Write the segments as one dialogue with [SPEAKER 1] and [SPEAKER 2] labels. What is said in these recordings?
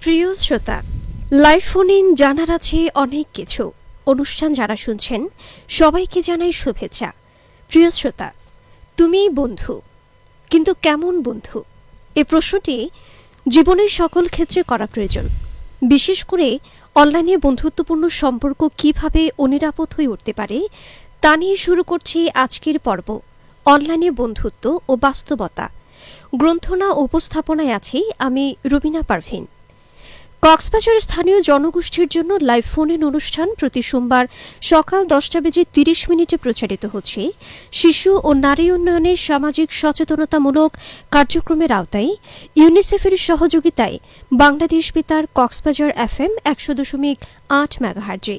[SPEAKER 1] প্রিয় শ্রোতা, live phone in জানার আছে অনেক কিছু। অনুষ্ঠান যারা শুনছেন সবাইকে জানাই শুভেচ্ছা। প্রিয় শ্রোতা, তুমি বন্ধু, কিন্তু কেমন বন্ধু? এ প্রশ্নটি জীবনের সকল ক্ষেত্রে করা প্রয়োজন। বিশেষ করে অনলাইনে বন্ধুত্বপূর্ণ সম্পর্ক কিভাবে অনিরাপদ হয়ে উঠতে পারে তা নিয়ে শুরু করছি আজকের পর্ব, অনলাইনে বন্ধুত্ব ও বাস্তবতা। গ্রন্থনা ও উপস্থাপনায় আছি আমি রুবিনা পারভিন। কক্সবাজারের স্থানীয় জনগোষ্ঠীর জন্য লাইভ ফোন ইন অনুষ্ঠান প্রতি সোমবার সকাল 10:30 প্রচারিত হচ্ছে শিশু ও নারী উন্নয়নের সামাজিক সচেতনতামূলক কার্যক্রমের আওতায় ইউনিসেফের সহযোগিতায় বাংলাদেশ বেতার কক্সবাজার FM 100.8 মেগাহার্জে।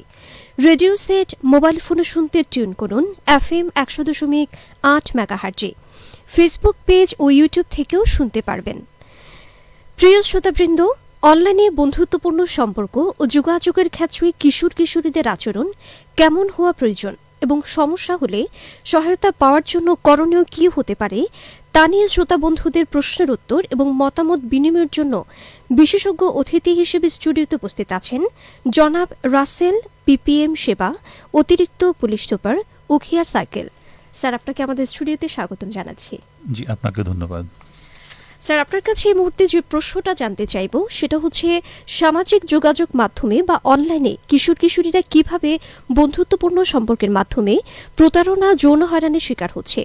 [SPEAKER 1] রেডিও সেট মোবাইল ফোনে শুনতে টিউন করুন FM 100.8 মেগাহার্জে। ফেসবুক পেজ ও ইউটিউব থেকেও শুনতে পারবেন। প্রিয় শ্রোতাবৃন্দ, অনলাইনে বন্ধুত্বপূর্ণ সম্পর্ক ও যোগাযোগের ক্ষেত্রে কিশোর কিশোরীদের আচরণ কেমন হওয়া প্রয়োজন এবং সমস্যা হলে সহায়তা পাওয়ার জন্য করণীয় কী হতে পারে তা নিয়ে শ্রোতা বন্ধুদের প্রশ্নের উত্তর এবং মতামত বিনিময়ের জন্য বিশেষজ্ঞ অতিথি হিসেবে স্টুডিওতে উপস্থিত আছেন জনাব রাসেল, PPM সেবা, অতিরিক্ত police super, Ukhia circle. Sir, আপনাকে আমাদের স্টুডিওতে স্বাগতম জানাচ্ছি।
[SPEAKER 2] জি, আপনাকে ধন্যবাদ।
[SPEAKER 1] স্যার, আপনার কাছে এই মুহূর্তে যে প্রশ্নটা জানতে চাইব সেটা হচ্ছে সামাজিক যোগাযোগ মাধ্যমে বা অনলাইনে কিশোর কিশোরীরা কিভাবে বন্ধুত্বপূর্ণ সম্পর্কের মাধ্যমে প্রতারণা, যৌন হয়রানির শিকার হচ্ছে।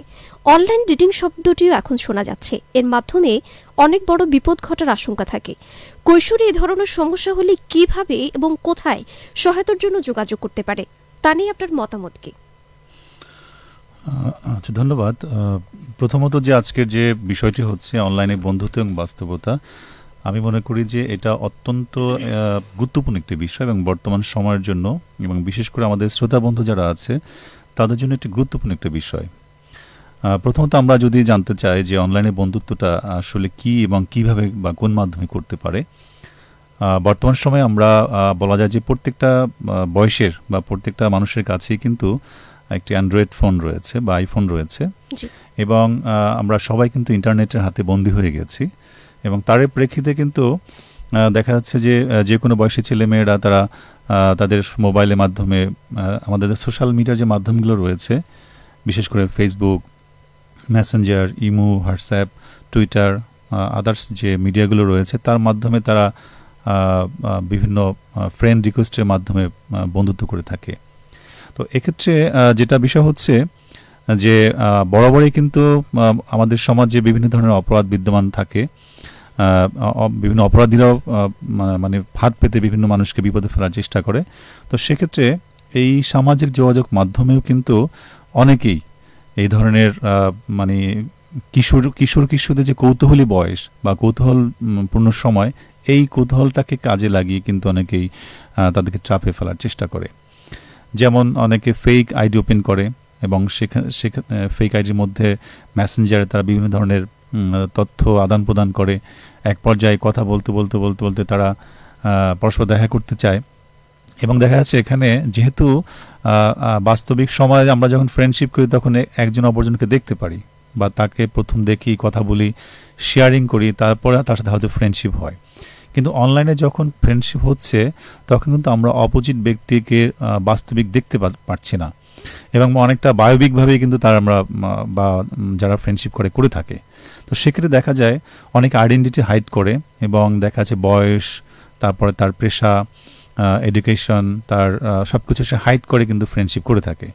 [SPEAKER 1] অনলাইন ডেটিং শব্দটিও এখন শোনা যাচ্ছে। এর মাধ্যমে অনেক বড় বিপদ ঘটার আশঙ্কা থাকে। কৈশোরে এই ধরনের সমস্যা হলে কিভাবে এবং কোথায় সহায়তার জন্য যোগাযোগ করতে পারে তা নিয়ে আপনার মতামত কি?
[SPEAKER 2] আচ্ছা, ধন্যবাদ। প্রথমত যে আজকের যে বিষয়টি হচ্ছে অনলাইনে বন্ধুত্ব এবং বাস্তবতা, আমি মনে করি যে এটা অত্যন্ত গুরুত্বপূর্ণ একটি বিষয় এবং বর্তমান সময়ের জন্য এবং বিশেষ করে আমাদের শ্রোতা বন্ধু যারা আছে তাদের জন্য একটি গুরুত্বপূর্ণ একটি বিষয়। প্রথমত আমরা যদি জানতে চাই যে অনলাইনে বন্ধুত্বটা আসলে কি এবং কিভাবে বা কোন মাধ্যমে করতে পারে, বর্তমান সময়ে আমরা বলা যায় যে প্রত্যেকটা বয়সের বা প্রত্যেকটা মানুষের কাছেই কিন্তু একটি অ্যান্ড্রয়েড ফোন রয়েছে বা আইফোন রয়েছে এবং আমরা সবাই কিন্তু ইন্টারনেটের হাতে বন্দী হয়ে গেছি এবং তার প্রেক্ষিতে কিন্তু দেখা যাচ্ছে যে যে কোনো বয়সী ছেলেমেয়েরা তারা তাদের মোবাইলের মাধ্যমে আমাদের সোশ্যাল মিডিয়ার যে মাধ্যমগুলো রয়েছে, বিশেষ করে Facebook, Messenger, imo, WhatsApp, Twitter, others যে মিডিয়াগুলো রয়েছে তার মাধ্যমে তারা বিভিন্ন ফ্রেন্ড রিকোয়েস্টের মাধ্যমে বন্ধুত্ব করে থাকে। তো এক্ষেত্রে যেটা বিষয় হচ্ছে যে বরাবরই কিন্তু আমাদের সমাজে বিভিন্ন ধরনের অপরাধ বিদ্যমান থাকে। বিভিন্ন অপরাধীরাও মানে ফাঁদ পেতে বিভিন্ন মানুষকে বিপদে ফেলার চেষ্টা করে। তো সেক্ষেত্রে এই সামাজিক যোগাযোগ মাধ্যমেও কিন্তু অনেকেই এই ধরনের মানে কিশোরদের যে কৌতূহলী বয়স বা কৌতূহলপূর্ণ সময়, এই কৌতূহলটাকে কাজে লাগিয়ে কিন্তু অনেকেই তাদেরকে চাপে ফেলার চেষ্টা করে। যেমন অনেকে ফেক আইডি ওপেন করে এবং সেখানে ফেক আইডির মধ্যে মেসেঞ্জারে তারা বিভিন্ন ধরনের তথ্য আদান প্রদান করে। এক পর্যায়ে কথা বলতে তারা পরস্পর দেখা করতে চায় এবং দেখা যাচ্ছে এখানে যেহেতু বাস্তবিক সময়ে আমরা যখন ফ্রেন্ডশিপ করি তখন একজন অপরজনকে দেখতে পারি বা তাকে প্রথম দেখি, কথা বলি, শেয়ারিং করি, তারপরে তার সাথে হয়তো ফ্রেন্ডশিপ হয়। কিন্তু অনলাইনে যখন ফ্রেন্ডশিপ হচ্ছে তখন কিন্তু আমরা অপোজিট ব্যক্তিকে বাস্তবিক দেখতে পাচ্ছি না এবং অনেকটা বায়োবিকভাবেই কিন্তু তার আমরা বা যারা ফ্রেন্ডশিপ করে থাকে। তো সেক্ষেত্রে দেখা যায় অনেক আইডেন্টিটি হাইড করে এবং দেখা যাচ্ছে বয়স, তারপরে তার পেশা, এডুকেশন, তার সব কিছু সে হাইড করে কিন্তু ফ্রেন্ডশিপ করে থাকে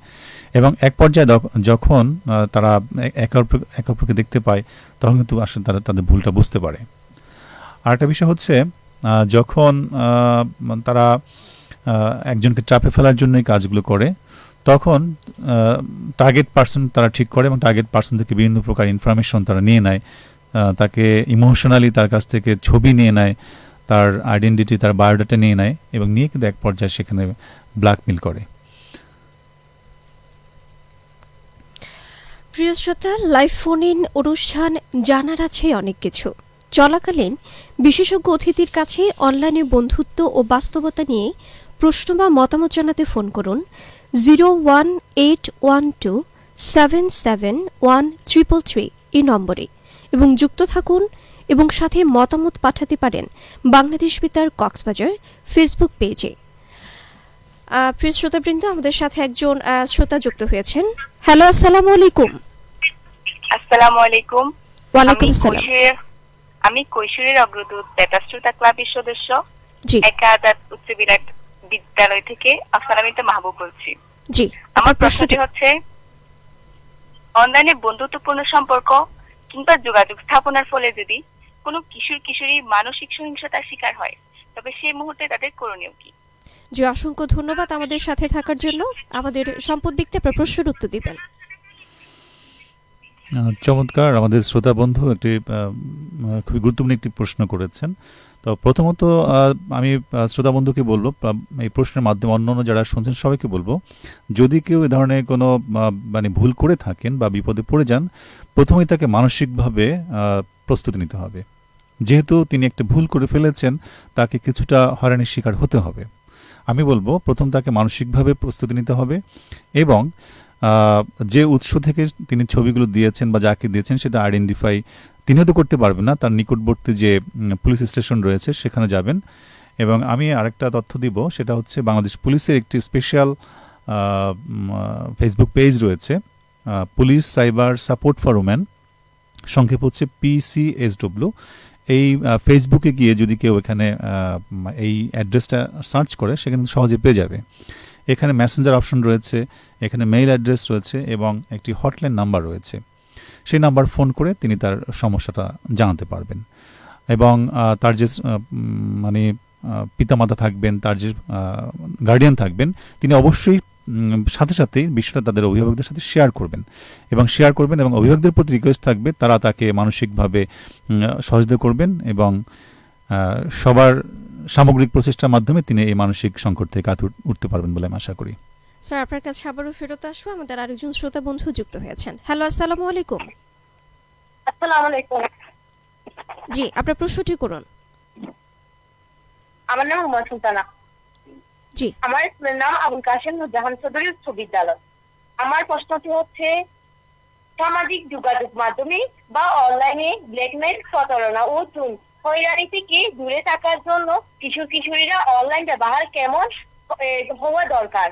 [SPEAKER 2] এবং এক পর্যায়ে যখন তারা একে অপরকে দেখতে পায় তখন কিন্তু আসলে তারা তাদের ভুলটা বুঝতে পারে। আরেকটা বিষয় হচ্ছে যখন তারা একজনকে চাপে ফেলার জন্য এই কাজগুলো করে তখন টার্গেট পার্সন তারা ঠিক করে এবং টার্গেট পার্সন থেকে বিভিন্ন প্রকার ইনফরমেশন তারা নিয়ে নেয়, তাকে ইমোশনালি তার কাছ থেকে ছবি নিয়ে নেয়, তার আইডেন্টিটি, তার বায়োডাটা নিয়ে নেয় এবং নিয়ে কিন্তু এক পর্যায়ে সেখানে ব্ল্যাকমেল করে।
[SPEAKER 1] প্রিয় শ্রোতা, লাইভ ফোন ইন অনুষ্ঠান জানার আছে অনেক কিছু চলাকালীন বিশেষজ্ঞ অতিথির কাছে অনলাইনে বন্ধুত্ব ও বাস্তবতা নিয়ে প্রশ্ন বা মতামত জানাতে ফোন করুন 01812771333 এই নম্বরে এবং যুক্ত থাকুন এবং সাথে মতামত পাঠাতে পারেন বাংলাদেশ বেতার কক্সবাজার ফেসবুক পেজে। প্রিয় শ্রোতাবৃন্দ, আমাদের সাথে একজন শ্রোতা যুক্ত হয়েছেন। হ্যালো, আসসালামু আলাইকুম।
[SPEAKER 3] আসসালামু আলাইকুম।
[SPEAKER 1] ওয়ালাইকুম আসসালাম।
[SPEAKER 3] আমি কৈশোরের অগ্রদূত বেতার শ্রোতা ক্লাবের সদস্য
[SPEAKER 1] জি
[SPEAKER 3] একাদশ উচ্চ বিদ্যালয় থেকে আসসালামিত মাহবুব বলছি।
[SPEAKER 1] জি,
[SPEAKER 3] আমার প্রশ্নটি হচ্ছে, অনলাইনে বন্ধুত্বপূর্ণ সম্পর্ক কিংবা যোগাযোগ স্থাপনার ফলে যদি কোনো কিশোরী মানসিক সহিংসতার শিকার হয়, তবে সেই মুহূর্তে তাদের করণীয় কি?
[SPEAKER 1] জি, অসংখ্য ধন্যবাদ আমাদের সাথে থাকার জন্য। আমাদের সম্পদ ব্যক্তি আপনার প্রশ্নের উত্তর দিবেন।
[SPEAKER 2] চমৎকার, আমাদের শ্রোতা বন্ধু একটি খুবই গুরুত্বপূর্ণ একটি প্রশ্ন করেছেন। তো প্রথমত আমি শ্রোতা বন্ধুকে বলবো, এই প্রশ্নের মাধ্যমে অন্য যারা শুনছেন সবাইকে বলবো, যদি কেউ এ ধরনের কোনো মানে ভুল করে থাকেন বা বিপদে পড়ে যান, প্রথমেই তাকে মানসিকভাবে প্রস্তুতি নিতে হবে। যেহেতু তিনি একটা ভুল করে ফেলেছেন, তাকে কিছুটা হয়রানির শিকার হতে হবে। আমি বলবো প্রথম তাকে মানসিকভাবে প্রস্তুতি নিতে হবে এবং যে উৎস থেকে তিনি ছবিগুলো দিয়েছেন বা যাকে দিয়েছেন সেটা আইডেন্টিফাই তিনিও তো করতে পারবেন না, তার নিকটবর্তী যে পুলিশ স্টেশন রয়েছে সেখানে যাবেন। এবং আমি আরেকটা তথ্য দিব, সেটা হচ্ছে বাংলাদেশ পুলিশের একটি স্পেশাল ফেসবুক পেজ রয়েছে, police cyber support for woman, সংক্ষেপ হচ্ছে PCSW। এই ফেসবুকে গিয়ে যদি কেউ এখানে এই অ্যাড্রেসটা সার্চ করে, সেখানে সহজে পেয়ে যাবে। এখানে মেসেঞ্জার অপশন রয়েছে, এখানে মেইল অ্যাড্রেস রয়েছে এবং একটি হটলাইন নাম্বার রয়েছে। সেই নাম্বার ফোন করে তিনি তার সমস্যাটা জানাতে পারবেন। এবং তার যে মানে পিতামাতা থাকবেন, তার যে গার্ডিয়ান থাকবেন, তিনি অবশ্যই সাথে সাথেই বিষয়টা তাদের অভিভাবকদের সাথে শেয়ার করবেন এবং অভিভাবকদের প্রতি রিকোয়েস্ট থাকবে তারা তাকে মানসিকভাবে সহযোগিতা করবেন এবং সবার সামগ্রিক প্রচেষ্টার মাধ্যমে তিনি এই মানসিক সংকট থেকে উঠতে পারবেন বলে আমি আশা করি।
[SPEAKER 1] স্যার, আপনার কাছে আবারও ফেরত আসবো। আমাদের আরেকজন শ্রোতা বন্ধু যুক্ত হয়েছেন। হ্যালো, আসসালামু আলাইকুম।
[SPEAKER 3] আসসালামু আলাইকুম।
[SPEAKER 1] জি, আপনার প্রশ্নটি করুন।
[SPEAKER 3] আমার নাম উমা সুলতানা।
[SPEAKER 1] জি,
[SPEAKER 3] আমার নাম আবুল কাশেম জাহান চৌধুরী উচ্চ বিদ্যালয়। আমার প্রশ্নটি হচ্ছে, সামাজিক যোগাযোগ মাধ্যমে বা অনলাইনে ব্ল্যাকমেইল, প্রতারণা ও হয়রানি থেকে দূরে থাকার জন্য কিশোরীরা অনলাইন ব্যবহার কেমন হওয়া দরকার?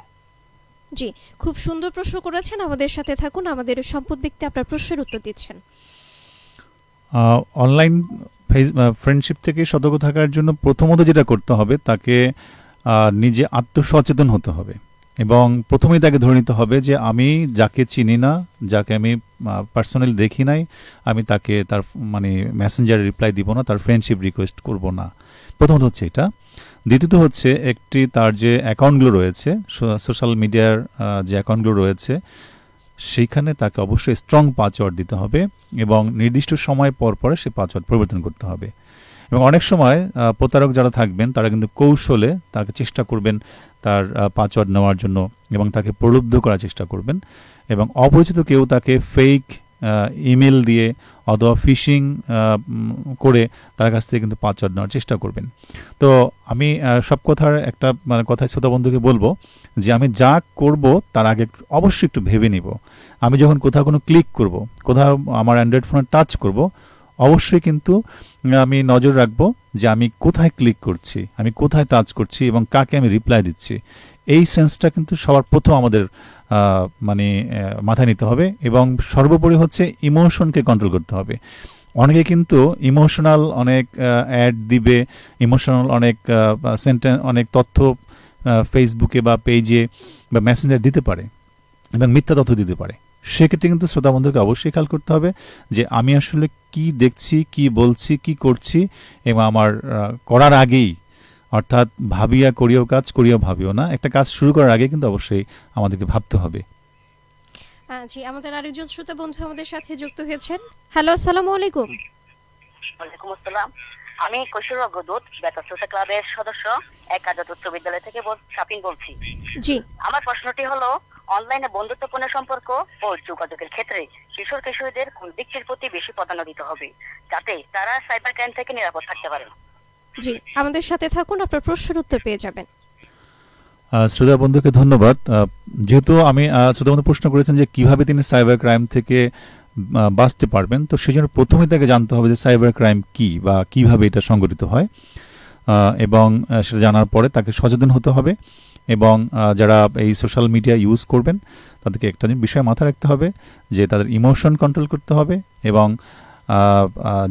[SPEAKER 1] জি, খুব সুন্দর প্রশ্ন করেছেন। আমাদের সাথে থাকুন, আমাদের সম্পদ ব্যক্তি আপনার প্রশ্নের উত্তর দিচ্ছেন।
[SPEAKER 2] অনলাইন ফ্রেন্ডশিপ থেকে সতর্ক থাকার জন্য প্রথমত যেটা করতে হবে, তাকে নিজে আত্মসচেতন হতে হবে এবং প্রথমেই তাকে ধরে নিতে হবে যে আমি যাকে চিনি না, যাকে আমি পার্সোনালি দেখি নাই, আমি তাকে তার মানে মেসেঞ্জারে রিপ্লাই দিব না, তার ফ্রেন্ডশিপ রিকোয়েস্ট করব না। প্রথমত হচ্ছে এটা। দ্বিতীয়ত হচ্ছে একটি তার যে অ্যাকাউন্টগুলো রয়েছে, সোশ্যাল মিডিয়ার যে অ্যাকাউন্টগুলো রয়েছে, সেইখানে তাকে অবশ্যই স্ট্রং পাসওয়ার্ড দিতে হবে এবং নির্দিষ্ট সময় পর পরে সে পাসওয়ার্ড পরিবর্তন করতে হবে। এবং অনেক সময় প্রতারক যারা থাকবেন তারা কিন্তু কৌশলে তাকে চেষ্টা করবেন তার পাসওয়ার্ড নেওয়ার জন্য এবং তাকে প্রলুব্ধ করার চেষ্টা করবেন এবং অপরিচিত কেউ তাকে ফেক ইমেল দিয়ে অথবা ফিশিং করে তার কাছ থেকে কিন্তু পাসওয়ার্ড নেওয়ার চেষ্টা করবেন। তো আমি সব কথার একটা মানে কথায় শ্রোতা বন্ধুকে বলবো যে আমি যা করব তার আগে অবশ্যই একটু ভেবে নিব। আমি যখন কোথাও কোনো ক্লিক করব, কোথাও আমার অ্যান্ড্রয়েড ফোনে টাচ করব, অবশ্যই কিন্তু আমি নজর রাখবো যে আমি কোথায় ক্লিক করছি, আমি কোথায় টাচ করছি এবং কাকে আমি রিপ্লাই দিচ্ছি। এই সেন্সটা কিন্তু সবার প্রথম আমাদের মানে মাথায় নিতে হবে এবং সর্বোপরি হচ্ছে ইমোশনকে কন্ট্রোল করতে হবে। অনেকে কিন্তু ইমোশনাল অনেক অ্যাড দিবে, ইমোশনাল অনেক সেন্টেন্স, অনেক তথ্য ফেসবুকে বা পেজে বা মেসেঞ্জার দিতে পারে এবং মিথ্যা তথ্য দিতে পারে। সেক্ষেত্রে কিন্তু শ্রোতা বন্ধুকে অবশ্যই খেয়াল করতে হবে যে আমি আসলে কি দেখছি, কি বলছি, কি করছি এবং আমার করার আগেই, অর্থাৎ ভাবিয়া করিও কাজ, করিও ভাবিও না, একটা কাজ শুরু করার আগে কিন্তু অবশ্যই আমাদেরকে ভাবতে হবে।
[SPEAKER 1] জি, আমাদের আরেকজন শ্রোতা বন্ধু আমাদের সাথে যুক্ত হয়েছেন। হ্যালো, আসসালামু আলাইকুম।
[SPEAKER 3] ওয়ালাইকুম আসসালাম। আমি কৈশোর অগ্রদূত বেতার শ্রোতা ক্লাবের সদস্য একাদশ উচ্চ বিদ্যালয় থেকে শাপিন বলছি।
[SPEAKER 1] জি,
[SPEAKER 3] আমার প্রশ্নটি হলো, অনলাইনে বন্ধুত্বপূর্ণ সম্পর্ক ও যোগাযোগের ক্ষেত্রে কিশোরীদের কোন দিকটির প্রতি বেশি প্রাধান্য দিতে হবে যাতে তারা সাইবার ক্রাইম থেকে নিরাপদ থাকতে পারে?
[SPEAKER 1] জি, আমাদের সাথে থাকুন, আপনার প্রশ্নের উত্তর পেয়ে যাবেন।
[SPEAKER 2] শ্রোতা বন্ধুকে ধন্যবাদ। যেহেতু আমি শ্রোতা বন্ধু প্রশ্ন করেছেন যে কিভাবে তিনি সাইবার ক্রাইম থেকে বাঁচতে পারবেন। তো সেজন্য প্রথমে তাকে জানতে হবে যে সাইবার ক্রাইম কী বা কীভাবে এটা সংগঠিত হয়, এবং সেটা জানার পরে তাকে সচেতন হতে হবে। এবং যারা এই সোশ্যাল মিডিয়া ইউজ করবেন তাদেরকে একটা বিষয় মাথায় রাখতে হবে যে তাদের ইমোশন কন্ট্রোল করতে হবে। এবং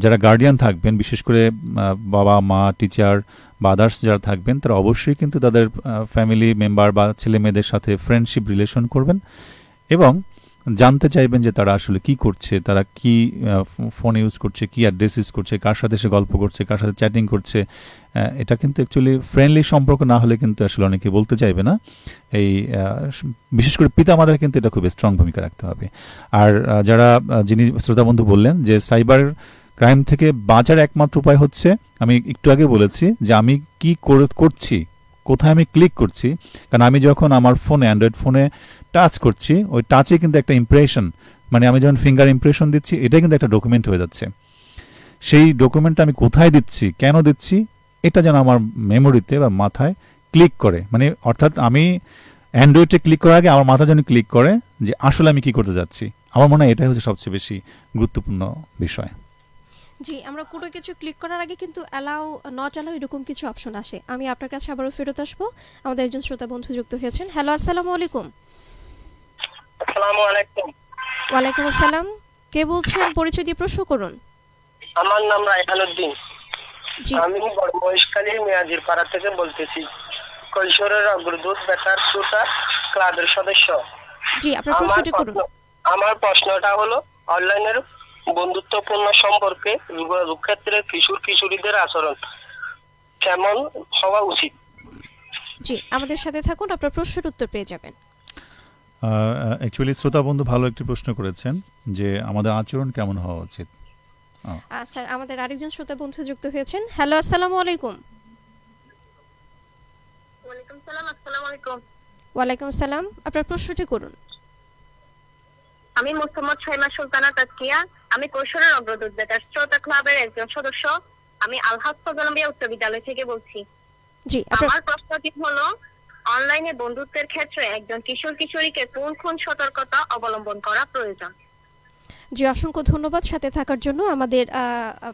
[SPEAKER 2] যারা গার্ডিয়ান থাকবেন, বিশেষ করে বাবা মা টিচার বা আদার্স যারা থাকবেন, তারা অবশ্যই কিন্তু তাদের ফ্যামিলি মেম্বার বা ছেলে মেয়েদের সাথে ফ্রেন্ডশিপ রিলেশন করবেন এবং জানতে চাইবেন যে তারা আসলে কি করছে, তারা কি ফোন ইউজ করছে, কি অ্যাড্রেস ইউজ করছে, কার সাথে সে গল্প করছে, কার সাথে চ্যাটিং করছে। এটা কিন্তু অ্যাকচুয়ালি ফ্রেন্ডলি সম্পর্ক না হলে কিন্তু আসলে অনেকে বলতে চাইবে না। এই বিশেষ করে পিতামাতার কিন্তু এটা খুব স্ট্রং ভূমিকা রাখতে হবে। আর যারা যিনি শ্রোতাবন্ধু বললেন যে সাইবার ক্রাইম থেকে বাঁচার একমাত্র উপায় হচ্ছে, আমি একটু আগে বলেছি যে আমি কি করছি, কোথায় আমি ক্লিক করছি। কারণ আমি যখন আমার ফোনে, অ্যান্ড্রয়েড ফোনে টাচ করছি, ওই টাচে কিন্তু একটা ইমপ্রেশন, মানে আমি যখন ফিঙ্গার ইমপ্রেশন দিচ্ছি, এটা কিন্তু একটা ডকুমেন্ট হয়ে যাচ্ছে। সেই ডকুমেন্টটা আমি কোথায় দিচ্ছি, কেন দিচ্ছি, এটা যেন আমার মেমোরিতে বা মাথায় ক্লিক করে। মানে অর্থাৎ আমি অ্যান্ড্রয়েডে ক্লিক করার আগে আমার মাথা যেন ক্লিক করে যে আসলে আমি কি করতে যাচ্ছি। আমার মনে হয় এটাই হচ্ছে সবচেয়ে বেশি গুরুত্বপূর্ণ বিষয়।
[SPEAKER 1] জি, আমরা কোনো কিছু ক্লিক করার আগে কিন্তু অ্যালাউ নট অ্যালাউ এরকম কিছু অপশন আসে। আমি আপনার কাছে আবারও ফেরত আসবো। আমাদের একজন শ্রোতা বন্ধু যুক্ত হয়েছেন। হ্যালো, আসসালামু আলাইকুম।
[SPEAKER 4] আসসালামু আলাইকুম।
[SPEAKER 1] ওয়ালাইকুম আসসালাম। কে বলছেন? পরিচয় দিয়ে প্রশ্ন করুন।
[SPEAKER 4] আমার নাম রায়হান উদ্দিন।
[SPEAKER 1] জি,
[SPEAKER 4] আমি বড় মহেশখালীর মেয়াজির পাড়া থেকে বলতেছি। কৈশোরের অগ্রদূত বেতার শ্রোতা ক্লাবের সদস্য।
[SPEAKER 1] জি, আপনার প্রশ্নটি করুন।
[SPEAKER 4] আমার প্রশ্নটা হলো অনলাইনের বন্ধুত্বপূর্ণ সম্পর্কে যোগাযোগ ক্ষেত্রে কিশোর কিশোরীদের আচরণ কেমন হওয়া উচিত?
[SPEAKER 1] জি, আমাদের সাথে থাকুন, আপনার প্রশ্নের উত্তর পেয়ে যাবেন।
[SPEAKER 2] অ্যাকচুয়ালি শ্রোতা বন্ধু ভালো একটি প্রশ্ন করেছেন যে আমাদের আচরণ কেমন হওয়া উচিত।
[SPEAKER 1] স্যার, আমাদের আরেকজন শ্রোতা বন্ধু যুক্ত হয়েছেন। হ্যালো, আসসালামু আলাইকুম।
[SPEAKER 3] ওয়ালাইকুম সালাম। আসসালামু আলাইকুম।
[SPEAKER 1] ওয়ালাইকুম আসসালাম, আপনার প্রশ্নটি করুন।
[SPEAKER 3] আমি মোহাম্মদ শাইমা সুলতানা তাজকিয়া। আমি কৈশোরের অগ্রদূত বেতার শ্রোতা ক্লাবের একজন সদস্য। আমি আলহাজ কলম্বিয়া উচ্চ বিদ্যালয় থেকে বলছি।
[SPEAKER 1] জি, আপনার
[SPEAKER 3] আমার প্রশ্নটি হলো, অনলাইনে বন্ধুত্বের ক্ষেত্রে একজন কিশোর কিশোরীকে কোন সতর্কতা অবলম্বন করা প্রয়োজন?
[SPEAKER 1] জি, অসংখ্য ধন্যবাদ সাথে থাকার জন্য। আমাদের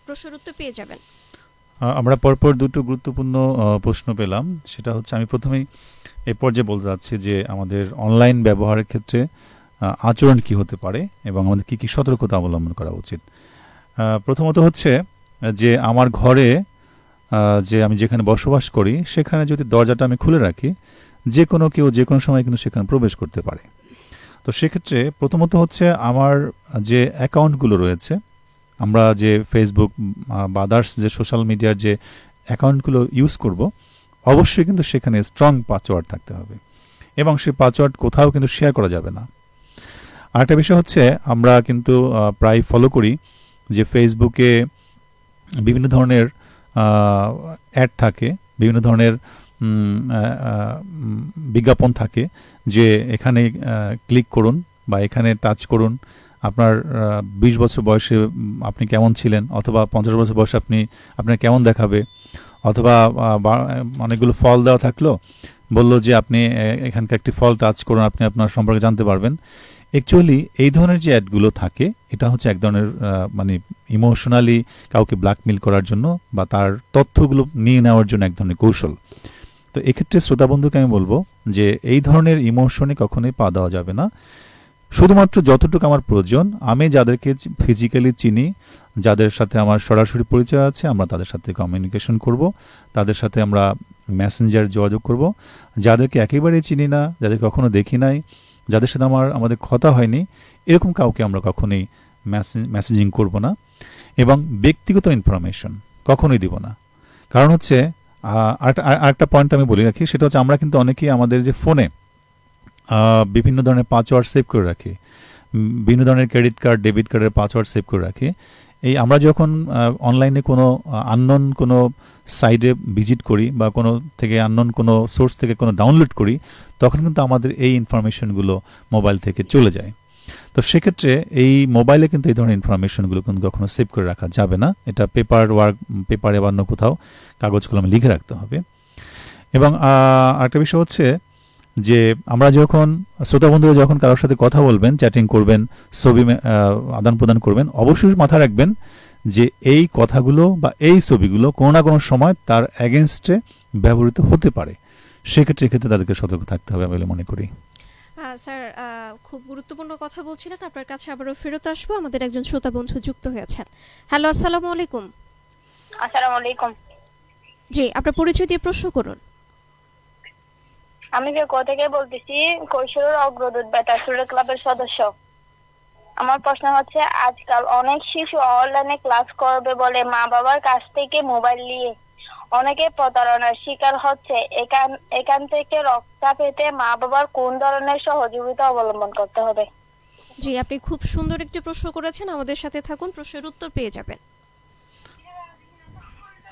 [SPEAKER 1] প্রশ্নের উত্তর পেয়ে যাবেন।
[SPEAKER 2] আমরা পরপর দুটো গুরুত্বপূর্ণ প্রশ্ন পেলাম। সেটা হচ্ছে, আমি প্রথমেই এ পর্যায়ে বলতে চাচ্ছি যে আমাদের অনলাইন ব্যবহারের ক্ষেত্রে আচরণ কি হতে পারে এবং আমাদের কি কি সতর্কতা অবলম্বন করা উচিত। প্রথমত হচ্ছে যে আমার ঘরে, যে আমি যেখানে বসবাস করি সেখানে যদি দরজাটা আমি খুলে রাখি, যে কোনো কেউ যে কোনো সময় কিন্তু সেখানে প্রবেশ করতে পারে। তো সেক্ষেত্রে প্রথমত হচ্ছে আমার যে অ্যাকাউন্টগুলো রয়েছে, আমরা যে ফেসবুক বা আদার্স যে সোশ্যাল মিডিয়ার যে অ্যাকাউন্টগুলো ইউজ করব, অবশ্যই কিন্তু সেখানে স্ট্রং পাসওয়ার্ড থাকতে হবে এবং সেই পাসওয়ার্ড কোথাও কিন্তু শেয়ার করা যাবে না। আরেকটা বিষয় হচ্ছে, আমরা কিন্তু প্রায় ফলো করি যে ফেসবুকে বিভিন্ন ধরনের অ্যাড থাকে, বিভিন্ন ধরনের বিজ্ঞাপন থাকে যে এখানে ক্লিক করুন বা এখানে টাচ করুন, আপনার 20 বছর বয়সে আপনি কেমন ছিলেন, অথবা 50 বছর বয়সে আপনার কেমন দেখাবে, অথবা অনেকগুলো ফল দেওয়া থাকলো, বললো যে আপনি এখানকার একটি ফল টাচ করুন, আপনি আপনার সম্পর্কে জানতে পারবেন। অ্যাকচুয়ালি এই ধরনের যে অ্যাডগুলো থাকে, এটা হচ্ছে এক ধরনের মানে ইমোশনালি কাউকে ব্ল্যাকমেল করার জন্য বা তার তথ্যগুলো নিয়ে নেওয়ার জন্য এক ধরনের কৌশল। তো এক্ষেত্রে শ্রোতাবন্ধুকে আমি বলবো যে এই ধরনের ইমোশনে কখনোই পা দেওয়া যাবে না। শুধুমাত্র যতটুকু আমার প্রয়োজন, আমি যাদেরকে ফিজিক্যালি চিনি, যাদের সাথে আমার সরাসরি পরিচয় আছে, আমরা তাদের সাথে কমিউনিকেশন করব, তাদের সাথে আমরা মেসেঞ্জার যোগাযোগ করব। যাদেরকে একেবারেই চিনি না, যাদের কখনো দেখি নাই, যাদের সাথে আমাদের কথা হয়নি, এরকম কাউকে আমরা কখনোই মেসেজিং করব না এবং ব্যক্তিগত ইনফরমেশন কখনোই দিব না। কারণ হচ্ছে আরেকটা পয়েন্ট আমি বলে রাখি, সেটা হচ্ছে আমরা কিন্তু অনেকেই আমাদের যে ফোনে বিভিন্ন ধরনের পাসওয়ার্ড সেভ করে রাখি, বিভিন্ন ধরনের ক্রেডিট কার্ড ডেবিট কার্ডের পাসওয়ার্ড সেভ করে রাখি। এই আমরা যখন অনলাইনে কোনো আননোন কোনো সাইটে ভিজিট করি বা কোনো থেকে আননোন কোনো সোর্স থেকে কোনো ডাউনলোড করি, তখন কিন্তু আমাদের এই ইনফরমেশনগুলো মোবাইল থেকে চলে যায়। তো সেক্ষেত্রে এই মোবাইলে কিন্তু এই ধরনের ইনফরমেশনগুলো কিন্তু কখনো সেভ করে রাখা যাবে না। এটা পেপারে বা অন্য কোথাও কাগজ কলমে লিখে রাখতে হবে। এবং আরেকটা বিষয় হচ্ছে যে আমরা যখন শ্রোতা বন্ধুরা যখন কারোর সাথে কথা বলবেন, চ্যাটিং করবেন, ছবি আদান প্রদান করবেন, অবশ্যই মাথায় রাখবেন যে এই কথাগুলো বা এই ছবিগুলো কোনো না কোনো সময় তার অ্যাগেনস্টে ব্যবহৃত হতে পারে। সেক্ষেত্রে তাদেরকে সতর্ক থাকতে হবে বলে মনে করি।
[SPEAKER 1] স্যার, খুব গুরুত্বপূর্ণ কথা বলছিলেন। আপনার কাছে আবারও ফেরত আসবো। আমাদের একজন শ্রোতা বন্ধু যুক্ত হয়েছেন। হ্যালো, আসসালামু আলাইকুম।
[SPEAKER 3] আসসালামু আলাইকুম।
[SPEAKER 1] জি, আপনার পরিচয় দিয়ে প্রশ্ন করুন।
[SPEAKER 3] আমি যে কোথা থেকে বলতেছি, কৈশোরের অগ্রদূত বেতার ক্লাবের সদস্য। আমার প্রশ্ন হচ্ছে, আজকাল অনেক শিশু অনলাইনে ক্লাস করবে বলে মা বাবার কাছ থেকে মোবাইল নিয়ে অনেকে প্রতারণার শিকার হচ্ছে। এখান থেকে রক্ষা পেতে মা বাবার কোন ধরনের সহযোগিতা অবলম্বন করতে হবে?
[SPEAKER 1] জি, আপনি খুব সুন্দর একটি প্রশ্ন করেছেন। আমাদের সাথে থাকুন, প্রশ্নের উত্তর পেয়ে যাবেন।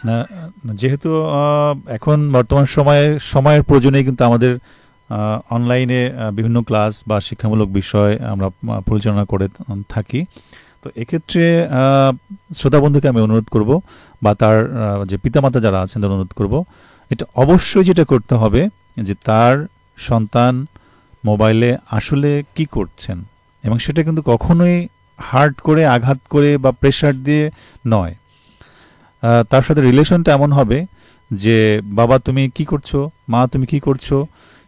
[SPEAKER 2] না, যেহেতু এখন বর্তমান সময়ের প্রয়োজনে কিন্তু আমাদের অনলাইনে বিভিন্ন ক্লাস বা শিক্ষামূলক বিষয় আমরা পরিচালনা করে থাকি। তো এক্ষেত্রে শ্রোতা বন্ধুকে আমি অনুরোধ করব, বা তার যে পিতামাতা যারা আছেন তাদের অনুরোধ করব, এটা অবশ্যই যেটা করতে হবে যে তার সন্তান মোবাইলে আসলে কি করছেন, এবং সেটা কিন্তু কখনোই হার্ড করে, আঘাত করে বা প্রেশার দিয়ে নয়। তার সাথে রিলেশনটা এমন হবে যে বাবা তুমি কি করছো, মা তুমি কি করছো,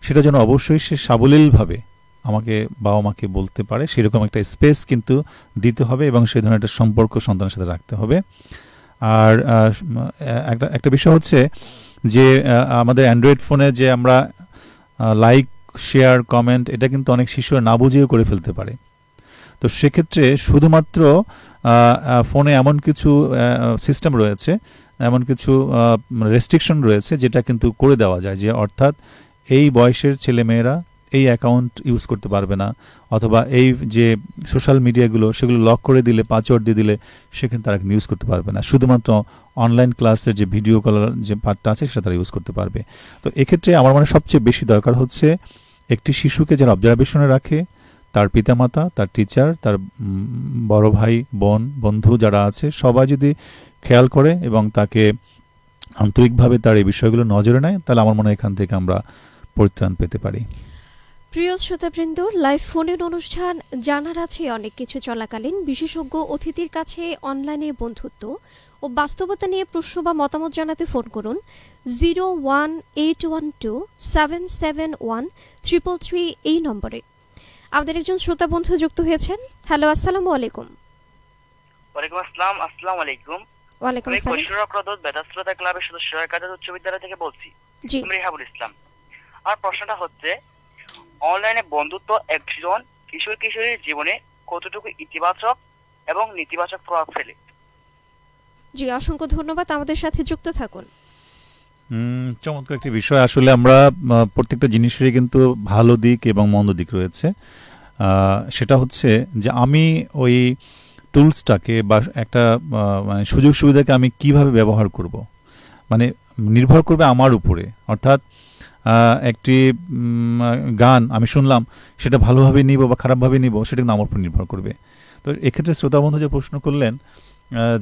[SPEAKER 2] সেটা যেন অবশ্যই সে সাবলীলভাবে আমাকে বাবা মাকে বলতে পারে, সেরকম একটা স্পেস কিন্তু দিতে হবে, এবং সেই ধরনের একটা সম্পর্ক সন্তানের সাথে রাখতে হবে। আর একটা বিষয় হচ্ছে যে আমাদের অ্যান্ড্রয়েড ফোনে যে আমরা লাইক, শেয়ার, কমেন্ট, এটা কিন্তু অনেক শিশুরা না বুঝেও করে ফেলতে পারে। তো সেক্ষেত্রে শুধুমাত্র ফোনে এমন কিছু সিস্টেম রয়েছে, এমন কিছু রেস্ট্রিকশন রয়েছে যেটা কিন্তু করে দেওয়া যায়, যে অর্থাৎ এই বয়সের ছেলেমেয়েরা এই অ্যাকাউন্ট ইউজ করতে পারবে না, অথবা এই যে সোশ্যাল মিডিয়াগুলো সেগুলো লক করে দিলে, পাসওয়ার্ড দিয়ে দিলে সেখানে তারা ইউজ করতে পারবে না। শুধুমাত্র অনলাইন ক্লাসের যে ভিডিও কলার যে পার্টটা আছে সেটা তারা ইউজ করতে পারবে। তো এক্ষেত্রে আমার মনে সবচেয়ে বেশি দরকার হচ্ছে একটি শিশুকে যারা অবজারভেশনে রাখে, তার পিতামাতা, তার টিচার, তার বড় ভাই, বোন, বন্ধু যারা আছে সবাই যদি খেয়াল করে এবং তাকে আন্তরিকভাবে তার এই বিষয়গুলো নজরে নেয়, তাহলে আমার মনে হয় এখান থেকে আমরা পরিত্রাণ পেতে পারি।
[SPEAKER 1] প্রিয় শ্রোতাবৃন্দ, লাইভ ফোনের অনুষ্ঠান জানার আছে অনেক কিছু চলাকালীন বিশেষজ্ঞ অতিথির কাছে অনলাইনে বন্ধুত্ব ও বাস্তবতা নিয়ে প্রশ্ন বা মতামত জানাতে ফোন করুন 01812771333 এই নম্বরে। আমাদের একজন শ্রোতা বন্ধু যুক্ত হয়েছেন। হ্যালো, আসসালামু আলাইকুম।
[SPEAKER 5] ওয়ালাইকুম আসসালাম। আসসালামু আলাইকুম।
[SPEAKER 1] ওয়ালাইকুম
[SPEAKER 5] আমি
[SPEAKER 1] আসসালাম।
[SPEAKER 5] কৈশোর অগ্রদূত বেতার শ্রোতা ক্লাবের সদস্য, কাদের উচ্চ বিদ্যালয় থেকে বলছি।
[SPEAKER 1] জি,
[SPEAKER 5] আমি রিহাবুল ইসলাম। আমার প্রশ্নটা হচ্ছে, অনলাইনে বন্ধুত্ব একজন কিশোর কিশোরীর জীবনে কতটুকু ইতিবাচক এবং নেতিবাচক প্রভাব ফেলে?
[SPEAKER 1] জি, অসংখ্য ধন্যবাদ। আমাদের সাথে যুক্ত থাকুন।
[SPEAKER 2] চমৎকার একটি বিষয়। আসলে আমরা প্রত্যেকটা জিনিসেরই কিন্তু ভালো দিক এবং মন্দ দিক রয়েছে। সেটা হচ্ছে যে আমি ওই টুলসটাকে বা একটা মানে সুযোগ সুবিধাকে আমি কিভাবে ব্যবহার করব, মানে নির্ভর করবে আমার উপরে। অর্থাৎ একটি গান আমি শুনলাম, সেটা ভালোভাবে নিব বা খারাপভাবে নিব সেটা কিন্তু আমার উপর নির্ভর করবে। তো এক্ষেত্রে শ্রোতা বন্ধু যে প্রশ্ন করলেন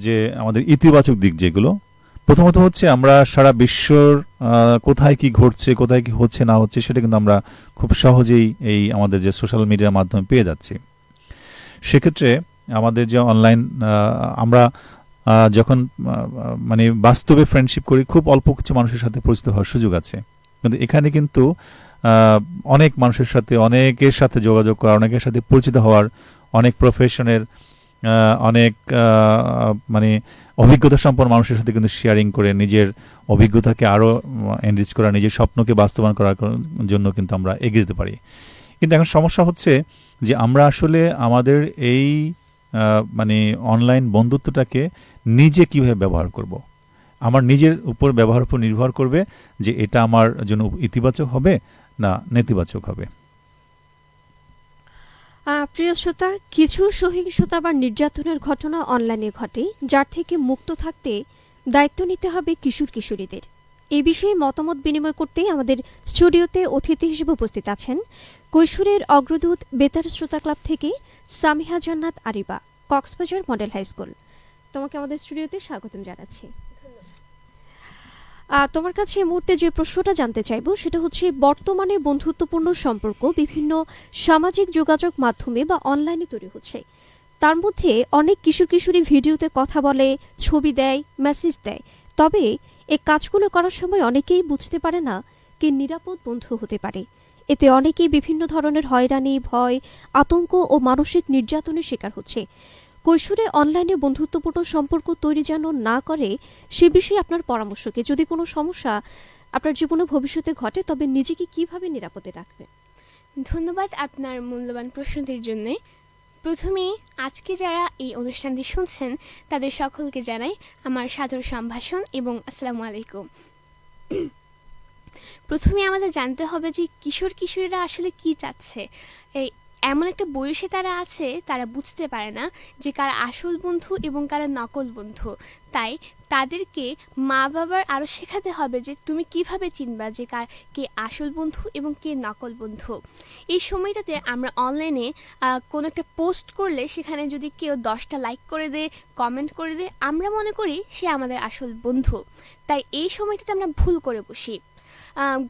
[SPEAKER 2] যে আমাদের ইতিবাচক দিক যেগুলো, প্রথমত হচ্ছে আমরা সারা বিশ্বর কোথায় কি ঘটছে, কোথায় কি হচ্ছে না হচ্ছে সেটা কিন্তু আমরা খুব সহজেই এই আমাদের যে সোশ্যাল মিডিয়ার মাধ্যমে পেয়ে যাচ্ছি। সেক্ষেত্রে আমাদের যে অনলাইন আমরা যখন মানে বাস্তবে ফ্রেন্ডশিপ করি, খুব অল্প কিছু মানুষের সাথে পরিচিত হওয়ার সুযোগ আছে, কিন্তু এখানে কিন্তু অনেক মানুষের সাথে, অনেকের সাথে যোগাযোগ করা, অনেকের সাথে পরিচিত হওয়ার, অনেক প্রফেশনের, অনেক মানে অভিজ্ঞতা সম্পন্ন মানুষের সাথে কিন্তু শেয়ারিং করে নিজের অভিজ্ঞতাকে আরও এনরিচ করা, নিজের স্বপ্নকে বাস্তবায়ন করার জন্য কিন্তু আমরা এগিয়ে যেতে পারি। কিন্তু এখন সমস্যা হচ্ছে যে আমরা আসলে আমাদের এই মানে অনলাইন বন্ধুত্বটাকে নিজে কিভাবে ব্যবহার করব, আমার নিজের উপর ব্যবহার উপর নির্ভর করবে যে এটা আমার জন্য ইতিবাচক হবে না নেতিবাচক হবে।
[SPEAKER 1] প্রিয় শ্রোতা, কিছু সহিংসতা বা নির্যাতনের ঘটনা অনলাইনে ঘটে, যার থেকে মুক্ত থাকতে দায়িত্ব নিতে হবে কিশোর কিশোরীদের। এই বিষয়ে মতামত বিনিময় করতে আমাদের স্টুডিওতে অতিথি হিসেবে উপস্থিত আছেন কৈশোরের অগ্রদূত বেতার শ্রোতা ক্লাব থেকে সামিহা জান্নাত আরিবা, কক্সবাজার মডেল হাই স্কুল। তোমাকে আমাদের স্টুডিওতে স্বাগত জানাচ্ছি। তোমার কাছে এই মুহূর্তে যে প্রশ্নটা জানতে চাইবো সেটা হচ্ছে বর্তমানে বন্ধুত্বপূর্ণ সম্পর্ক বিভিন্ন সামাজিক যোগাযোগ মাধ্যমে বা অনলাইনে তৈরি হচ্ছে। তার মধ্যে অনেক কিশোর কিশোরী ভিডিওতে কথা বলে, ছবি দেয়, মেসেজ দেয়। তবে এই কাজগুলো করার সময় অনেকেই বুঝতে পারে না কে নিরাপদ বন্ধু হতে পারে। এতে অনেকেই বিভিন্ন ধরনের হয়রানি, ভয়, আতঙ্ক ও মানসিক নির্যাতনের শিকার হচ্ছে। কৈশোরে অনলাইনে বন্ধুত্বপূর্ণ সম্পর্ক তৈরি যেন না করে সে বিষয়ে আপনার পরামর্শ কি? যদি কোনো সমস্যা আপনার জীবনে ভবিষ্যতে ঘটে তবে নিজেকে কিভাবে নিরাপদে রাখবেন?
[SPEAKER 6] ধন্যবাদ আপনার মূল্যবান প্রশ্নটির জন্য। প্রথমেই আজকে যারা এই অনুষ্ঠানটি শুনছেন তাদের সকলকে জানাই আমার সাদর সম্ভাষণ এবং আসসালামু আলাইকুম। প্রথমে আমাদের জানতে হবে যে কিশোর কিশোরীরা আসলে কি চাচ্ছে। এই এমন একটা বয়সে তারা আছে, তারা বুঝতে পারে না যে কারা আসল বন্ধু এবং কারা নকল বন্ধু। তাই তাদেরকে মা বাবার আরও শেখাতে হবে যে তুমি কিভাবে চিনবা যে কে আসল বন্ধু এবং কে নকল বন্ধু। এই সময়টাতে আমরা অনলাইনে কোনো একটা পোস্ট করলে সেখানে যদি কেউ 10টা লাইক করে দেয়, কমেন্ট করে দেয়, আমরা মনে করি সে আমাদের আসল বন্ধু। তাই এই সময়টাতে আমরা ভুল করে বসি।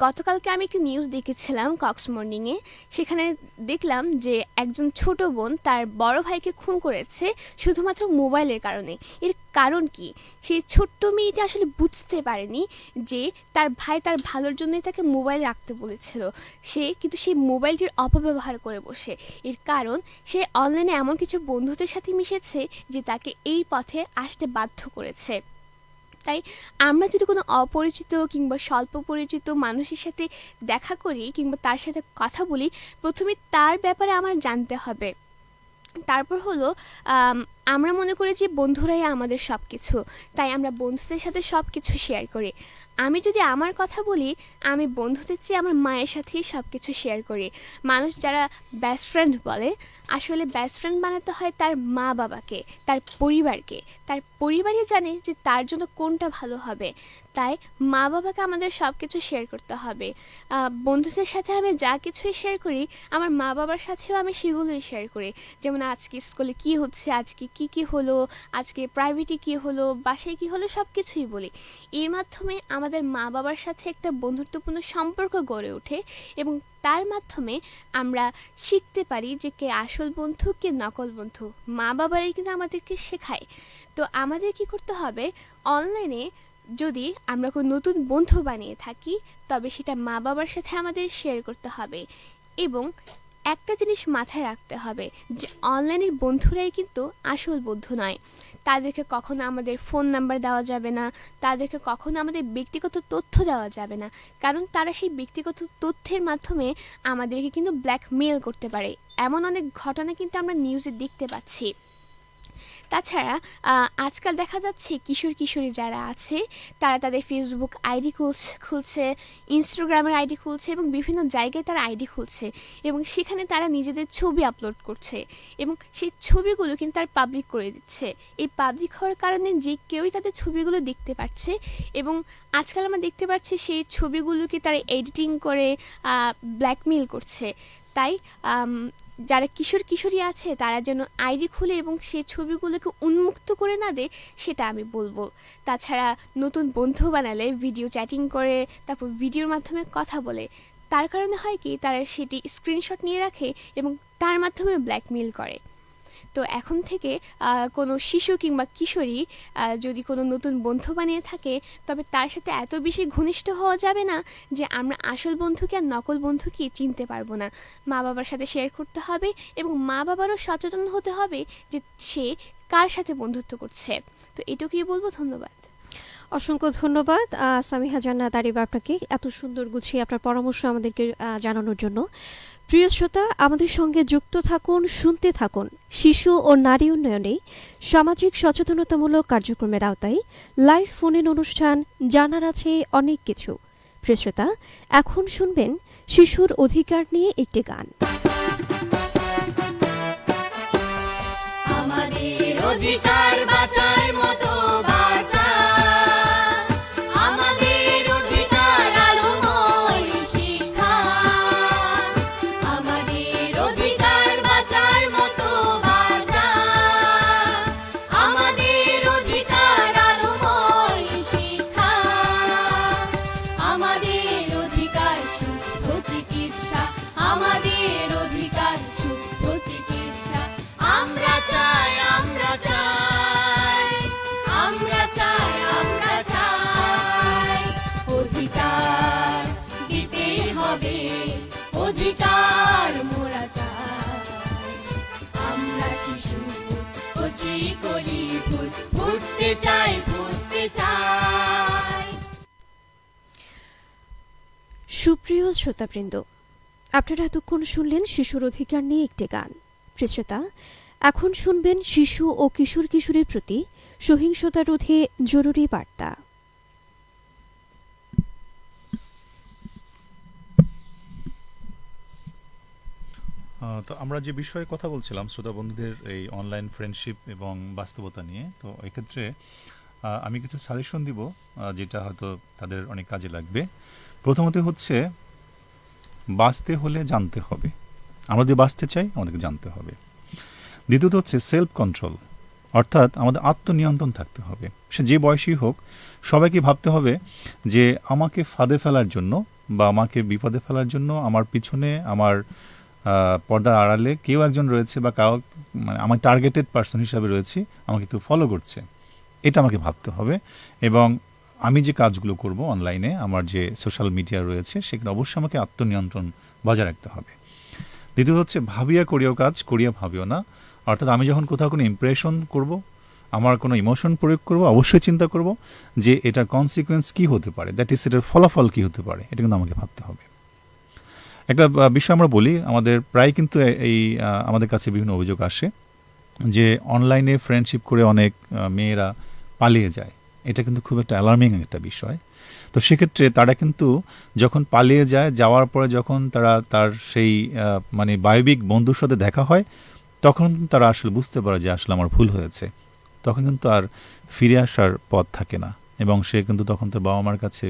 [SPEAKER 6] গতকালকে আমি একটি নিউজ দেখেছিলাম কক্স মর্নিংয়ে। সেখানে দেখলাম যে একজন ছোট বোন তার বড় ভাইকে খুন করেছে শুধুমাত্র মোবাইলের কারণে। এর কারণ কি? সেই ছোট্ট মেয়েটি আসলে বুঝতে পারেনি যে তার ভাই তার ভালোর জন্যই তাকে মোবাইল রাখতে বলেছিল। সে কিন্তু সেই মোবাইলটির অপব্যবহার করে বসে। এর কারণ সে অনলাইনে এমন কিছু বন্ধুদের সাথে মিশেছে যে তাকে এই পথে আসতে বাধ্য করেছে। তাই আমরা যদি কোনো অপরিচিত কিংবা স্বল্প পরিচিত মানুষের সাথে দেখা করি কিংবা তার সাথে কথা বলি, প্রথমে তার ব্যাপারে আমার জানতে হবে। তারপর হলো আমরা মনে করি যে বন্ধুরাই আমাদের সব কিছু, তাই আমরা বন্ধুদের সাথে সব কিছু শেয়ার করি। আমি যদি আমার কথা বলি, আমি বন্ধুদের চেয়ে আমার মায়ের সাথেই সব কিছু শেয়ার করি। মানুষ যারা বেস্ট ফ্রেন্ড বলে, আসলে বেস্ট ফ্রেন্ড বানাতে হয় তার মা বাবাকে, তার পরিবারকে। তার পরিবারই জানে যে তার জন্য কোনটা ভালো হবে। তাই মা বাবাকে আমাদের সব কিছু শেয়ার করতে হবে। বন্ধুদের সাথে আমি যা কিছুই শেয়ার করি, আমার মা বাবার সাথেও আমি সেগুলোই শেয়ার করি। যেমন আজকে স্কুলে কি হচ্ছে, আজকে কি হলো, আজকে প্রাইভেটে কি হলো, বাসায় কি হলো, সব কিছুই বলি। এর মাধ্যমে আমাদের মা বাবার সাথে একটা বন্ধুত্বপূর্ণ সম্পর্ক গড়ে ওঠে এবং তার মাধ্যমে আমরা শিখতে পারি যে কে আসল বন্ধু, কে নকল বন্ধু। মা বাবারাই কিন্তু আমাদেরকে শেখায়। তো আমাদের কি করতে হবে, অনলাইনে যদি আমরা কোনো নতুন বন্ধু বানিয়ে থাকি তবে সেটা মা বাবার সাথে আমাদের শেয়ার করতে হবে। এবং একটা জিনিস মাথায় রাখতে হবে যে অনলাইনের বন্ধুরাই কিন্তু আসল বন্ধু নয়। তাদেরকে কখনো আমাদের ফোন নাম্বার দেওয়া যাবে না, তাদেরকে কখনো আমাদের ব্যক্তিগত তথ্য দেওয়া যাবে না, কারণ তারা সেই ব্যক্তিগত তথ্যের মাধ্যমে আমাদেরকে কিন্তু ব্ল্যাকমেল করতে পারে। এমন অনেক ঘটনা কিন্তু আমরা নিউজে দেখতে পাচ্ছি। তাছাড়া আজকাল দেখা যাচ্ছে কিশোর কিশোরী যারা আছে তারা তাদের ফেসবুক আইডি খুলছে, ইনস্টাগ্রামের আইডি খুলছে এবং বিভিন্ন জায়গায় তারা আইডি খুলছে এবং সেখানে তারা নিজেদের ছবি আপলোড করছে এবং সেই ছবিগুলো কিন্তু তারা পাবলিক করে দিচ্ছে। এই পাবলিক হওয়ার কারণে যে কেউই তাদের ছবিগুলো দেখতে পাচ্ছে এবং আজকাল আমরা দেখতে পাচ্ছি সেই ছবিগুলোকে তারা এডিটিং করে ব্ল্যাকমেল করছে। তাই যারা কিশোর কিশোরী আছে তারা যেন আইডি খুলে এবং সেই ছবিগুলোকে উন্মুক্ত করে না দেয়, সেটা আমি বলবো। তাছাড়া নতুন বন্ধু বানালে ভিডিও চ্যাটিং করে, তারপর ভিডিওর মাধ্যমে কথা বলে, তার কারণে হয় কি তারা সেটি স্ক্রিনশট নিয়ে রাখে এবং তার মাধ্যমে ব্ল্যাকমেল করে। তো এখন থেকে কোনো শিশু কিংবা কিশোরী যদি কোনো নতুন বন্ধু বানিয়ে থাকে তবে তার সাথে এত বেশি ঘনিষ্ঠ হওয়া যাবে না যে আমরা আসল বন্ধুকে আর নকল বন্ধুকে চিনতে পারবো না। মা বাবার সাথে শেয়ার করতে হবে এবং মা বাবারও সচেতন হতে হবে যে সে কার সাথে বন্ধুত্ব করছে। তো এটুকুই বলবো। ধন্যবাদ।
[SPEAKER 1] অসংখ্য ধন্যবাদ সামিহা জান্নাত আরিবা আপনাকে এত সুন্দর গুছিয়ে আপনার পরামর্শ আমাদেরকে জানানোর জন্য। প্রিয় শ্রোতা, আমাদের সঙ্গে যুক্ত থাকুন, শুনতে থাকুন শিশু ও নারী উন্নয়নে সামাজিক সচেতনতামূলক কার্যক্রমের আওতায় লাইভ ফোন ইন অনুষ্ঠান জানার আছে অনেক কিছু। প্রিয় শ্রোতা, এখন শুনবেন শিশুর অধিকার নিয়ে একটি গান।
[SPEAKER 7] আমাদের অধিকার বাঁচার মতো বাঁচা, আমাদের অধিকার আলোময় শিক্ষা, আমাদের অধিকার বাঁচার মতো বাঁচা, আমাদের অধিকার আলোময় শিক্ষা। চাই।
[SPEAKER 1] সুপ্রিয় শ্রোতাবৃন্দ, আপনারা এতক্ষণ শুনলেন শিশুর অধিকার নিয়ে একটি গান। প্রিয় শ্রোতা, এখন শুনবেন শিশু ও কিশোর কিশোরীর প্রতি সহিংসতা রোধে জরুরি বার্তা।
[SPEAKER 2] তো আমরা যে বিষয়ে কথা বলছিলাম শ্রোতা বন্ধুদের এই অনলাইন ফ্রেন্ডশিপ এবং বাস্তবতা নিয়ে, তো এক্ষেত্রে আমি কিছু সাজেশন দিব যেটা হয়তো তাদের অনেক কাজে লাগবে। প্রথমত হচ্ছে, বাঁচতে হলে জানতে হবে। আমরা যদি বাঁচতে চাই আমাদেরকে জানতে হবে। দ্বিতীয়ত হচ্ছে সেলফ কন্ট্রোল, অর্থাৎ আমাদের আত্মনিয়ন্ত্রণ থাকতে হবে। সে যে বয়সী হোক, সবাইকে ভাবতে হবে যে আমাকে ফাঁদে ফেলার জন্য বা আমাকে বিপদে ফেলার জন্য আমার পিছনে, আমার পর্দার আড়ালে কেউ একজন রয়েছে বা মানে আমার টার্গেটেড পার্সন হিসাবে রয়েছে, আমাকে কেউ ফলো করছে, এটা আমাকে ভাবতে হবে। এবং আমি যে কাজগুলো করব অনলাইনে, আমার যে সোশ্যাল মিডিয়া রয়েছে, সেখানে অবশ্যই আমাকে আত্মনিয়ন্ত্রণ বজায় রাখতে হবে। দ্বিতীয় হচ্ছে, ভাবিয়া করিও কাজ, করিয়া ভাবিও না। অর্থাৎ আমি যখন কোথাও কোনো ইমপ্রেশন করব, আমার কোনো ইমোশন প্রয়োগ করব, অবশ্যই চিন্তা করব যে এটার কনসিকুয়েন্স কী হতে পারে, দ্যাট ইজ এটার ফলাফল কী হতে পারে, এটা কিন্তু আমাকে ভাবতে হবে। একটা বিষয় আমরা বলি, আমাদের প্রায় কিন্তু আমাদের কাছে বিভিন্ন অভিযোগ আসে যে অনলাইনে ফ্রেন্ডশিপ করে অনেক মেয়েরা পালিয়ে যায়। এটা কিন্তু খুব একটা অ্যালার্মিং একটা বিষয়। তো সেক্ষেত্রে তারা কিন্তু যখন পালিয়ে যায়, যাওয়ার পরে যখন তার সেই মানে বায়বিক বন্ধুর সাথে দেখা হয়, তখন তারা আসলে বুঝতে পারে যে আসলে আমার ভুল হয়েছে। তখন কিন্তু আর ফিরে আসার পথ থাকে না, এবং সে কিন্তু তখন তার বাবা মার কাছে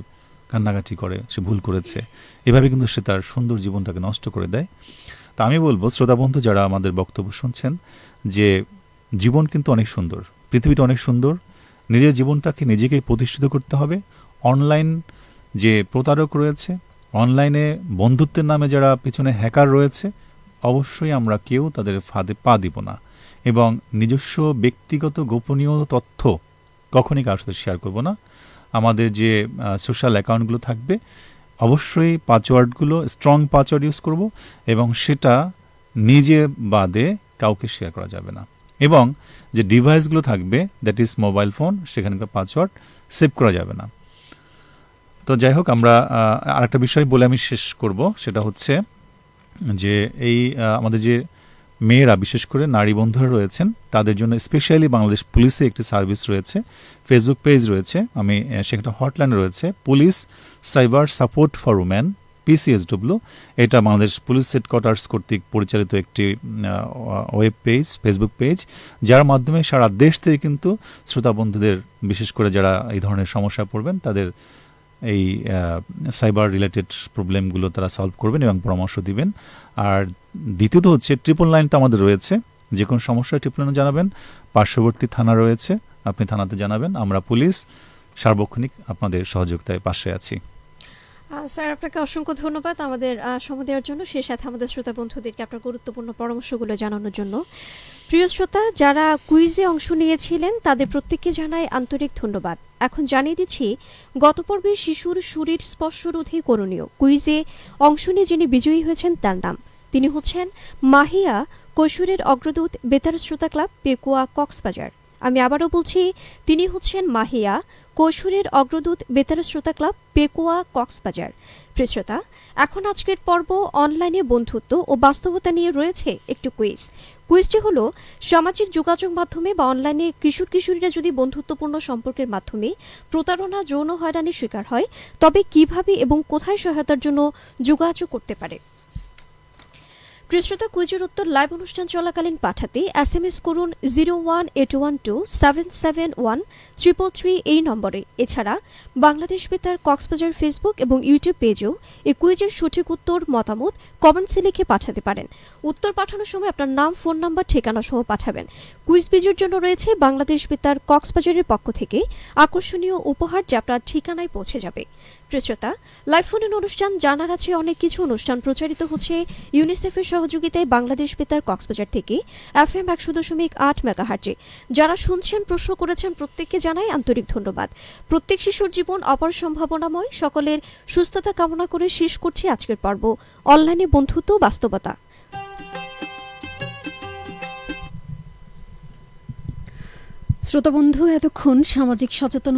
[SPEAKER 2] কান্নাকাটি করে, সে ভুল করেছে। এভাবে কিন্তু সে তার সুন্দর জীবনটাকে নষ্ট করে দেয়। তা আমি বলবো শ্রোতা বন্ধু যারা আমাদের বক্তব্য শুনছেন, যে জীবন কিন্তু অনেক সুন্দর, পৃথিবীটা অনেক সুন্দর। নিজের জীবনটাকে নিজেকেই প্রতিষ্ঠিত করতে হবে। অনলাইন যে প্রতারক রয়েছে, অনলাইনে বন্ধুত্বের নামে যারা পিছনে হ্যাকার রয়েছে, অবশ্যই আমরা কেউ তাদের ফাঁদে পা দিব না। এবং নিজস্ব ব্যক্তিগত গোপনীয় তথ্য কখনই কারোর সাথে শেয়ার করব না। আমাদের যে সোশ্যাল অ্যাকাউন্টগুলো থাকবে, অবশ্যই পাসওয়ার্ডগুলো স্ট্রং পাসওয়ার্ড ইউজ করব, এবং সেটা নিজে বাদে কাউকে শেয়ার করা যাবে না। এবং যে ডিভাইসগুলো থাকবে, দ্যাট ইজ মোবাইল ফোন, সেখানকার পাসওয়ার্ড সেভ করা যাবে না। তো যাই হোক, আমরা আরেকটা বিষয় বলে আমি শেষ করব, সেটা হচ্ছে যে এই আমাদের যে মেয়েরা, বিশেষ করে নারী বন্ধুরা রয়েছেন, তাদের জন্য স্পেশালি বাংলাদেশ পুলিশে একটি সার্ভিস রয়েছে, ফেসবুক পেজ রয়েছে, আমি সেখানে হটলাইন রয়েছে, police cyber support for woman, PCSW। এটা বাংলাদেশ পুলিশ হেডকোয়ার্টার্স কর্তৃক পরিচালিত একটি ওয়েব পেজ, ফেসবুক পেজ, যার মাধ্যমে সারা দেশ থেকে কিন্তু শ্রোতা বন্ধুদের, বিশেষ করে যারা এই ধরনের সমস্যায় পড়বেন, তাদের এই সাইবার রিলেটেড প্রবলেমগুলো তারা সলভ করবেন এবং পরামর্শ দিবেন। আর দ্বিতীয়ত হচ্ছে 999 তো আমাদের রয়েছে, যে কোনো সমস্যা 999 জানাবেন। পার্শ্ববর্তী থানা রয়েছে, আপনি থানাতে জানাবেন, আমরা পুলিশ সার্বক্ষণিক আপনাদের সহযোগিতায় পাশে আছি।
[SPEAKER 1] স্যার, আপনাকে অসংখ্য ধন্যবাদ আমাদের সময় দেওয়ার জন্য, সেই সাথে আমাদের শ্রোতা বন্ধুদেরকে আপনার গুরুত্বপূর্ণ পরামর্শগুলো জানানোর জন্য। প্রিয় শ্রোতা, যারা কুইজে অংশ নিয়েছিলেন তাদের প্রত্যেককে জানাই আন্তরিক ধন্যবাদ। এখন জানিয়ে দিচ্ছি, গত পর্বে শিশুর শরীর স্পর্শ রোধে করণীয় কুইজে অংশ নিয়ে যিনি বিজয়ী হয়েছেন তার নাম, তিনি হচ্ছেন মাহিয়া, কৈশোরের অগ্রদূত, বেতার শ্রোতা ক্লাব, পেকুয়া, কক্সবাজার। আমি আবারও বলছি, তিনি হচ্ছেন মাহিয়া, কৈশোরের অগ্রদূত, বেতার শ্রোতা ক্লাব, পেকুয়া, কক্সবাজার। প্রিয় শ্রোতা, এখন আজকের পর্ব অনলাইনে বন্ধুত্ব ও বাস্তবতা নিয়ে রয়েছে একটু কুইজ। কুইজটি হলো, সামাজিক যোগাযোগ মাধ্যমে বা অনলাইনে কিশোর কিশোরীরা যদি বন্ধুত্বপূর্ণ সম্পর্কের মাধ্যমে প্রতারণা, যৌন হয়রানির শিকার হয়, তবে কিভাবে এবং কোথায় সহায়তার জন্য যোগাযোগ করতে পারে। প্রিয় শ্রোতা, কুইজের উত্তর লাইভ অনুষ্ঠান চলাকালীন পাঠাতে SMS করুন 01812771333 এই নম্বরে। এছাড়া বাংলাদেশ বেতার কক্সবাজার ফেসবুক এবং ইউটিউব পেজেও এই কুইজের সঠিক উত্তর, মতামত কমেন্টসে লিখে পাঠাতে পারেন। উত্তর পাঠানোর সময় আপনার নাম, ফোন নাম্বার, ঠিকানা সহ পাঠাবেন। কুইজ বিজয়ীর জন্য রয়েছে বাংলাদেশ বেতার কক্সবাজারের পক্ষ থেকে আকর্ষণীয় উপহার, যা আপনার ঠিকানায় পৌঁছে যাবে। প্রিয় শ্রোতা, লাইভ ফোন ইন অনুষ্ঠান জানার আছে অনেক কিছু অনুষ্ঠান প্রচারিত হচ্ছে ইউনিসেফের সহযোগিতায় বাংলাদেশ বেতার কক্সবাজার থেকে FM 100.8 মেগাহার্টজে। যারা শুনছেন, প্রশ্ন করেছেন, প্রত্যেককে জানাই আন্তরিক ধন্যবাদ। প্রত্যেক শিশুর জীবন অপার সম্ভাবনাময়, সকলের সুস্থতা কামনা করে শেষ করছি আজকের পর্ব অনলাইনে বন্ধুত্ব ও বাস্তবতা।
[SPEAKER 8] শ্রোতাবন্ধু, এতক্ষণ সামাজিক সচেতনতা